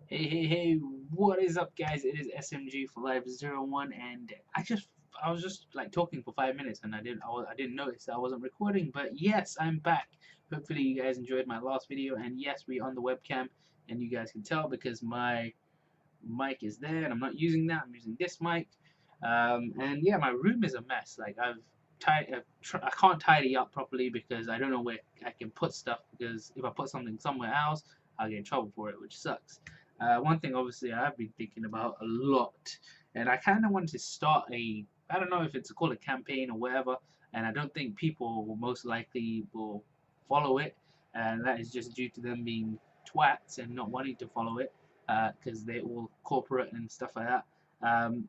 Hey, what is up, guys? It is SMG for Live 01, and I was just like talking for 5 minutes, and I didn't notice that I wasn't recording. But yes, I'm back. Hopefully, you guys enjoyed my last video, and yes, we're on the webcam, and you guys can tell because my mic is there, and I'm not using that. I'm using this mic, and yeah, my room is a mess. Like I can't tidy up properly because I don't know where I can put stuff. Because if I put something somewhere else, I'll get in trouble for it, which sucks. One thing, obviously, I've been thinking about a lot, and I kind of want to start I don't know if it's called a campaign or whatever, and I don't think people will most likely will follow it, and that is just due to them being twats and not wanting to follow it, because they're all corporate and stuff like that. And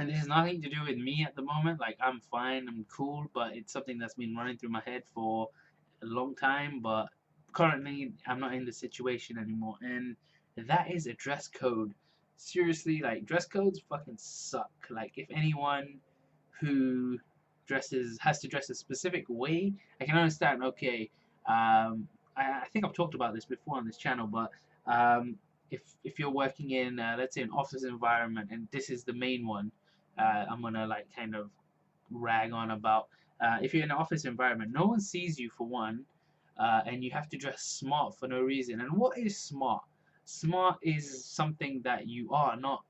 this has nothing to do with me at the moment. Like, I'm fine, I'm cool, but it's something that's been running through my head for a long time. But currently, I'm not in the situation anymore, and that is a dress code. Seriously, like, dress codes fucking suck. Like, if anyone who dresses has to dress a specific way, I can understand. Okay, I think I've talked about this before on this channel, but if you're working in let's say an office environment, and this is the main one, I'm gonna like kind of rag on about. If you're in an office environment, no one sees you for one, and you have to dress smart for no reason. And what is smart? Smart is something that you are, not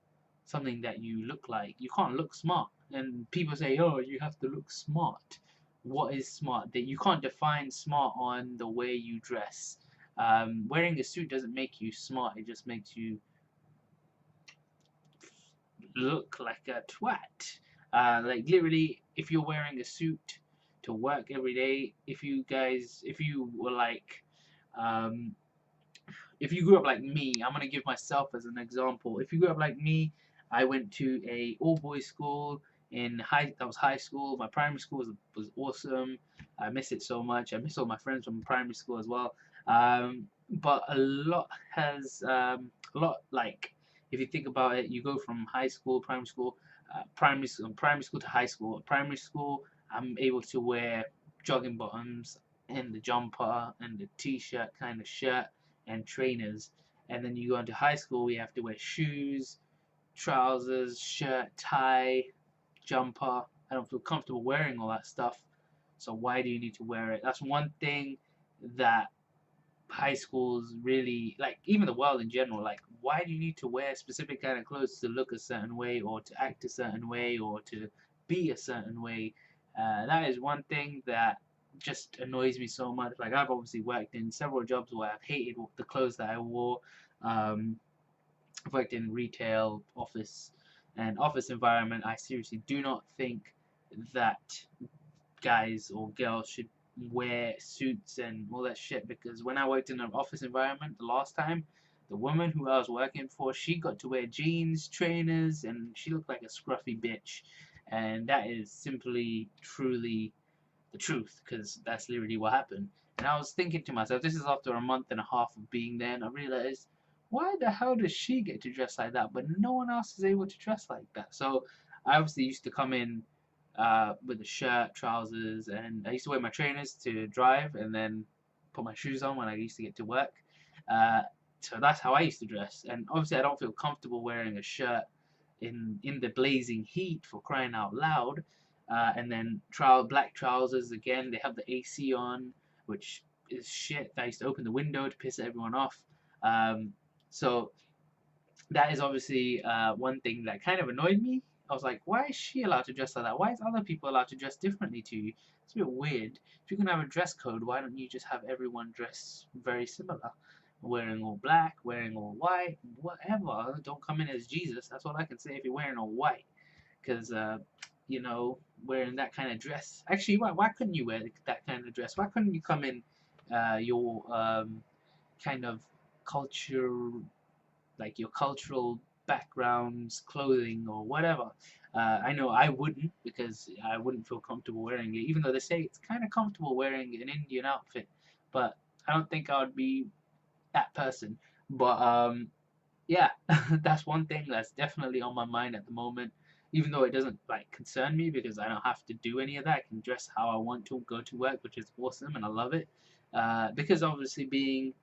something that you look like. You can't look smart. And people say, oh, you have to look smart. What is smart? That you can't define smart on the way you dress. Wearing a suit doesn't make you smart. It just makes you look like a twat. Like literally, if you're wearing a suit to work every day, if you were like, um, if you grew up like me, I'm gonna give myself as an example. If you grew up like me, I went to a all boys school in that was high school. My primary school was awesome. I miss it so much. I miss all my friends from primary school as well. But a lot like if you think about it, you go from high school, primary school to high school. Primary school, I'm able to wear jogging bottoms and the jumper and the t-shirt kind of shirt and trainers. And then you go into high school, we have to wear shoes, trousers, shirt, tie, jumper. I don't feel comfortable wearing all that stuff. So why do you need to wear it? That's one thing that high schools really, like, even the world in general, like, why do you need to wear specific kind of clothes to look a certain way or to act a certain way or to be a certain way? That is one thing that just annoys me so much. Like, I've obviously worked in several jobs where I've hated the clothes that I wore. um, I've worked in retail, office environment. I seriously do not think that guys or girls should wear suits and all that shit, because when I worked in an office environment the last time, the woman who I was working for, she got to wear jeans, trainers, and she looked like a scruffy bitch. And that is simply, truly the truth, because that's literally what happened. And I was thinking to myself, this is after a month and a half of being there, and I realized, why the hell does she get to dress like that, but no one else is able to dress like that? So I obviously used to come in with a shirt, trousers, and I used to wear my trainers to drive, and then put my shoes on when I used to get to work. Uh, so that's how I used to dress. And obviously, I don't feel comfortable wearing a shirt in the blazing heat, for crying out loud. And then black trousers again. They have the AC on, which is shit. I used to open the window to piss everyone off. Um, so that is obviously one thing that kind of annoyed me. I was like, why is she allowed to dress like that? Why is other people allowed to dress differently to you? It's a bit weird. If you're gonna have a dress code, why don't you just have everyone dress very similar? Wearing all black, wearing all white, whatever. Don't come in as Jesus. That's all I can say if you're wearing all white. Because, wearing that kind of dress. Actually, why couldn't you wear that kind of dress? Why couldn't you come in your kind of culture, like your cultural backgrounds, clothing, or whatever? I know I wouldn't, because I wouldn't feel comfortable wearing it, even though they say it's kind of comfortable wearing an Indian outfit. But I don't think I would be that person. But yeah, that's one thing that's definitely on my mind at the moment. Even though it doesn't like concern me, because I don't have to do any of that. I can dress how I want to go to work, which is awesome, and I love it. Because obviously being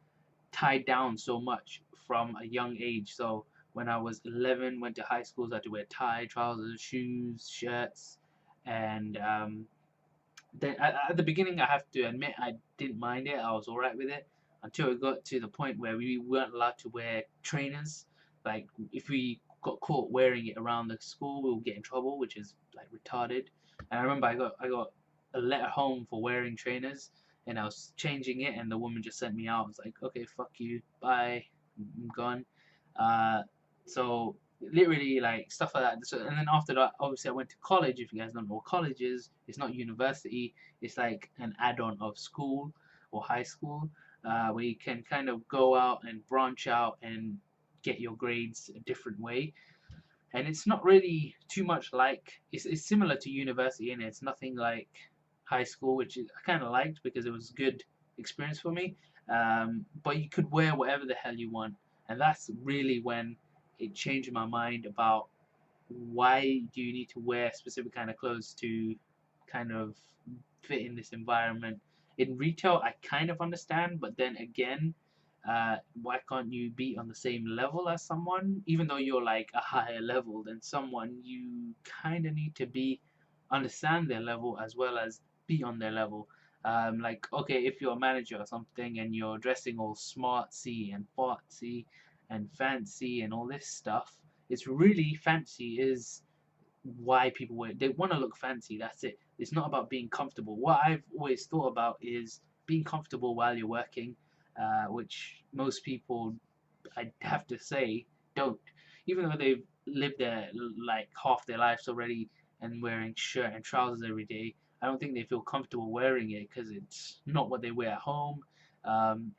tied down so much from a young age. So when I was 11, went to high schools, I had to wear tie, trousers, shoes, shirts, and then at the beginning, I have to admit I didn't mind it. I was alright with it until it got to the point where we weren't allowed to wear trainers. Like if we got caught wearing it around the school, we would get in trouble, which is like retarded. And I remember I got a letter home for wearing trainers, and I was changing it, and the woman just sent me out. I was like, okay, fuck you, bye, I'm gone. Uh, so literally like stuff like that. So, and then after that, obviously I went to college. If you guys don't know what college is, it's not university. It's like an add-on of school or high school, where you can kind of go out and branch out and get your grades a different way. And it's not really too much like it's similar to university, and it's nothing like high school, which I kind of liked because it was a good experience for me. But you could wear whatever the hell you want, and that's really when it changed my mind about why do you need to wear specific kind of clothes to kind of fit in this environment. In retail, I kind of understand, but then again, why can't you be on the same level as someone? Even though you're like a higher level than someone, you kind of need to be understand their level as well as be on their level. Like, okay, if you're a manager or something and you're dressing all smartsy and fartsy and fancy and all this stuff, it's really fancy is why people wear it. They want to look fancy, that's it. It's not about being comfortable. What I've always thought about is being comfortable while you're working, which most people, I have to say, don't. Even though they've lived there like half their lives already and wearing shirt and trousers every day, I don't think they feel comfortable wearing it because it's not what they wear at home. Um,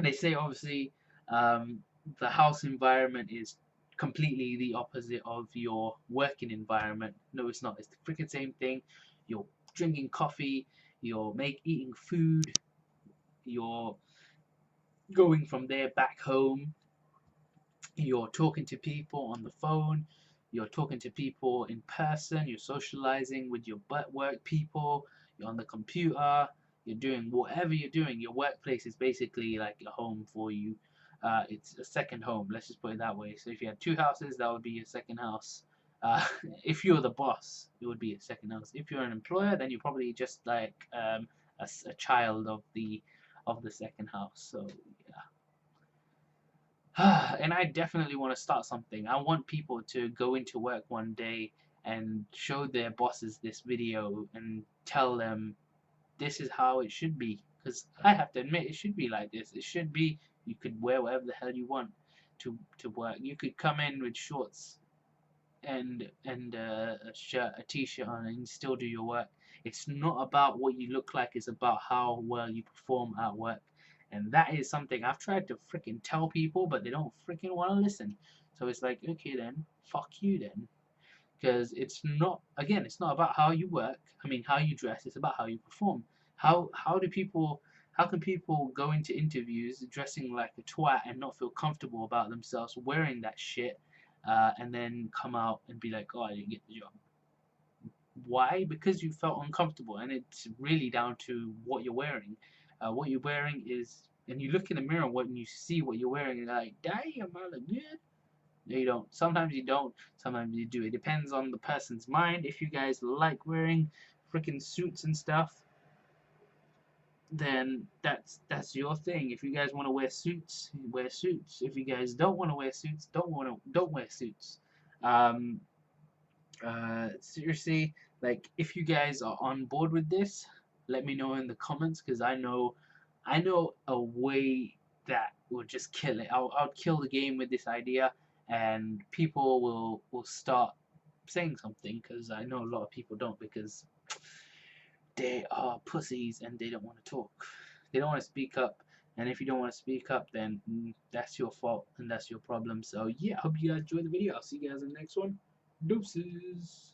they say obviously um, the house environment is completely the opposite of your working environment. No, it's not. It's the freaking same thing. You're drinking coffee, you're eating food, you're going from there back home, you're talking to people on the phone, you're talking to people in person, you're socializing with your work people, you're on the computer, you're doing whatever you're doing. Your workplace is basically like a home for you. It's a second home, let's just put it that way. So if you had two houses, that would be your second house. Uh, if you're the boss, it would be a second house. If you're an employer, then you're probably just like a child of the second house. So and I definitely want to start something. I want people to go into work one day and show their bosses this video and tell them this is how it should be. Because I have to admit, it should be like this. It should be you could wear whatever the hell you want to work. You could come in with shorts and a shirt, a t-shirt on, and still do your work. It's not about what you look like. It's about how well you perform at work. And that is something I've tried to freaking tell people, but they don't freaking want to listen. So it's like, okay then, fuck you then. Because it's not, again, it's not about how you work, I mean, how you dress, it's about how you perform. How do people, how can people go into interviews dressing like a twat and not feel comfortable about themselves wearing that shit, and then come out and be like, oh, I didn't get the job? Why? Because you felt uncomfortable, and it's really down to what you're wearing. What you're wearing is, and you look in the mirror when you see what you're wearing, and you're like, damn, I look good. No, you don't. Sometimes you don't. Sometimes you do. It depends on the person's mind. If you guys like wearing freaking suits and stuff, then that's your thing. If you guys want to wear suits, wear suits. If you guys don't want to wear suits, don't wear suits. Um, Seriously, like if you guys are on board with this, let me know in the comments because I know a way that will just kill it. I'll kill the game with this idea, and people will start saying something because I know a lot of people don't because they are pussies and they don't want to talk. They don't want to speak up. And if you don't want to speak up, then that's your fault and that's your problem. So yeah, I hope you guys enjoyed the video. I'll see you guys in the next one. Deuces.